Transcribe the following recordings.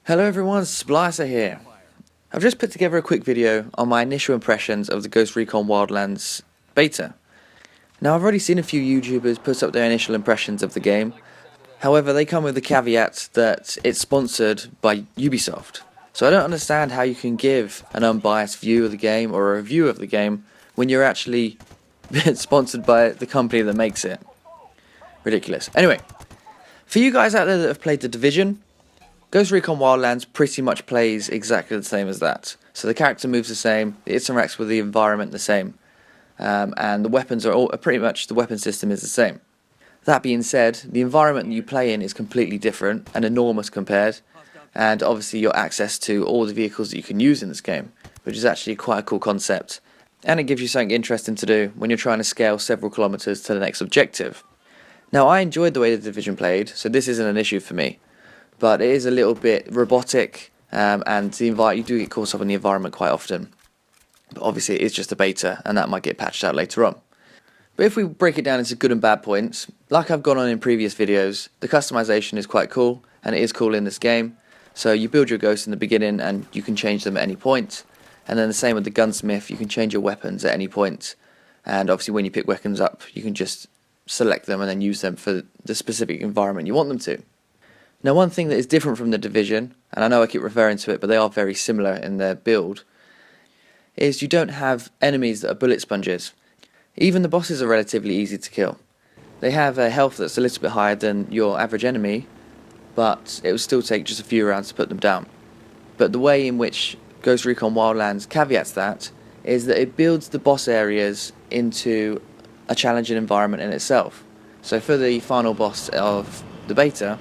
Hello everyone, Splicer here. I've just put together a quick video on my initial impressions of the Ghost Recon Wildlands beta. Now I've already seen a few YouTubers put up their initial impressions of the game, however they come with the caveat that it's sponsored by Ubisoft. So I don't understand how you can give an unbiased view of the game or a review of the game when you're actually sponsored by the company that makes it. Ridiculous. Anyway, for you guys out there that have played The Division, Ghost Recon Wildlands pretty much plays exactly the same as that. So the character moves the same, it interacts with the environment the same, and the weapons are all pretty much the weapon system is the same. That being said, the environment that you play in is completely different and enormous compared, and obviously your access to all the vehicles that you can use in this game, which is actually quite a cool concept, and it gives you something interesting to do when you're trying to scale several kilometers to the next objective. Now I enjoyed the way the Division played, so this isn't an issue for me. But it is a little bit robotic, and you do get caught up in the environment quite often. But obviously it is just a beta, and that might get patched out later on. But if we break it down into good and bad points, like I've gone on in previous videos, the customization is quite cool, and it is cool in this game. So you build your ghosts in the beginning, and you can change them at any point. And then the same with the gunsmith, you can change your weapons at any point. And obviously when you pick weapons up, you can just select them and then use them for the specific environment you want them to. Now one thing that is different from The Division, and I know I keep referring to it but they are very similar in their build, is you don't have enemies that are bullet sponges. Even the bosses are relatively easy to kill. They have a health that's a little bit higher than your average enemy, but it will still take just a few rounds to put them down. But the way in which Ghost Recon Wildlands caveats that is that it builds the boss areas into a challenging environment in itself. So for the final boss of the beta,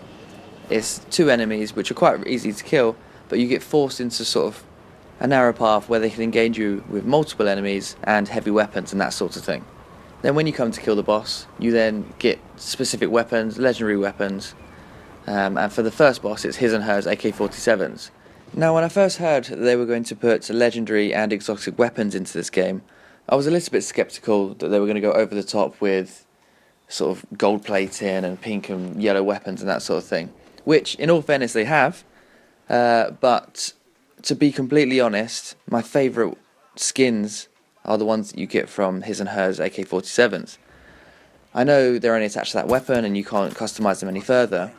it's two enemies which are quite easy to kill, but you get forced into sort of a narrow path where they can engage you with multiple enemies and heavy weapons and that sort of thing. Then when you come to kill the boss, you then get specific weapons, legendary weapons, and for the first boss it's his and hers AK-47s. Now when I first heard that they were going to put legendary and exotic weapons into this game, I was a little bit skeptical that they were going to go over the top with sort of gold plating and pink and yellow weapons and that sort of thing. Which, in all fairness, they have, but to be completely honest, my favourite skins are the ones that you get from his and hers AK-47s. I know they're only attached to that weapon and you can't customise them any further,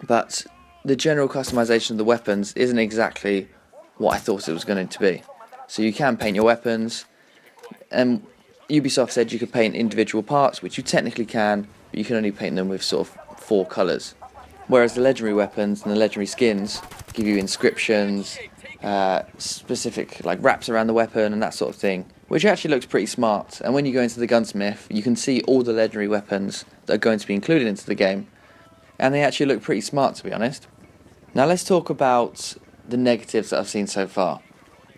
but the general customisation of the weapons isn't exactly what I thought it was going to be. So you can paint your weapons, and Ubisoft said you could paint individual parts, which you technically can, but you can only paint them with sort of 4 colours. Whereas the legendary weapons and the legendary skins give you inscriptions, specific like wraps around the weapon and that sort of thing, which actually looks pretty smart. And when you go into the gunsmith, you can see all the legendary weapons that are going to be included into the game, and they actually look pretty smart, to be honest. Now let's talk about the negatives that I've seen so far.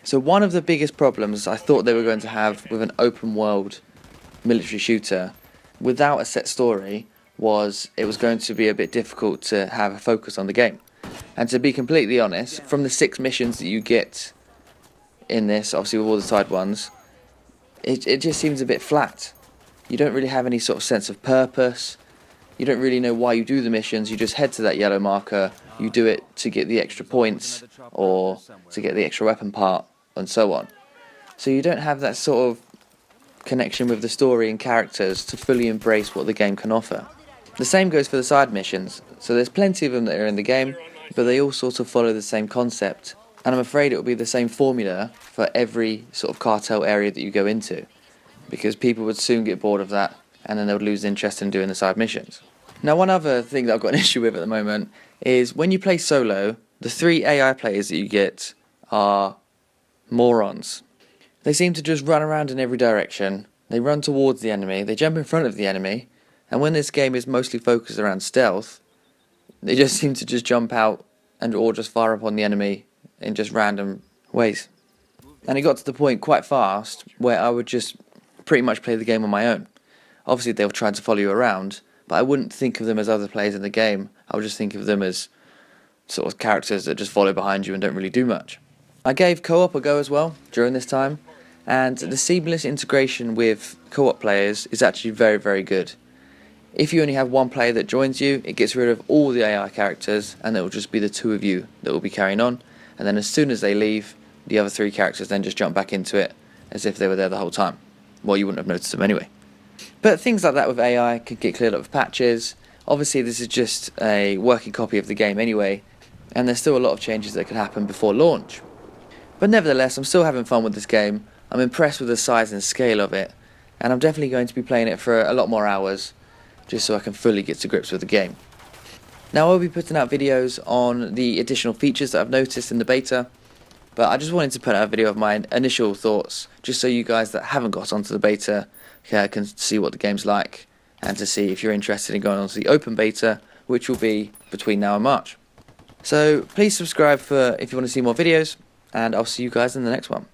So one of the biggest problems I thought they were going to have with an open world military shooter without a set story was it was going to be a bit difficult to have a focus on the game. And to be completely honest, from the 6 missions that you get in this, obviously with all the side ones, it just seems a bit flat. You don't really have any sort of sense of purpose. You don't really know why you do the missions. You just head to that yellow marker, you do it to get the extra points or to get the extra weapon part and so on. So you don't have that sort of connection with the story and characters to fully embrace what the game can offer. The same goes for the side missions, so there's plenty of them that are in the game, but they all sort of follow the same concept, and I'm afraid it will be the same formula for every sort of cartel area that you go into, because people would soon get bored of that, and then they would lose interest in doing the side missions. Now one other thing that I've got an issue with at the moment is when you play solo, the 3 AI players that you get are morons. They seem to just run around in every direction, they run towards the enemy, they jump in front of the enemy, and when this game is mostly focused around stealth, they just seem to just jump out or just fire upon the enemy in just random ways. And it got to the point quite fast where I would just pretty much play the game on my own. Obviously they were trying to follow you around, but I wouldn't think of them as other players in the game. I would just think of them as sort of characters that just follow behind you and don't really do much. I gave co-op a go as well during this time, and the seamless integration with co-op players is actually very, very good. If you only have one player that joins you, it gets rid of all the AI characters and it will just be the two of you that will be carrying on, and then as soon as they leave, the other three characters then just jump back into it as if they were there the whole time. Well, you wouldn't have noticed them anyway. But things like that with AI can get cleared up with patches. Obviously this is just a working copy of the game anyway, and there's still a lot of changes that could happen before launch. But nevertheless, I'm still having fun with this game. I'm impressed with the size and scale of it, and I'm definitely going to be playing it for a lot more hours, just so I can fully get to grips with the game. Now I'll be putting out videos on the additional features that I've noticed in the beta, but I just wanted to put out a video of my initial thoughts, just so you guys that haven't got onto the beta can see what the game's like, and to see if you're interested in going onto the open beta, which will be between now and March. So please subscribe if you want to see more videos, and I'll see you guys in the next one.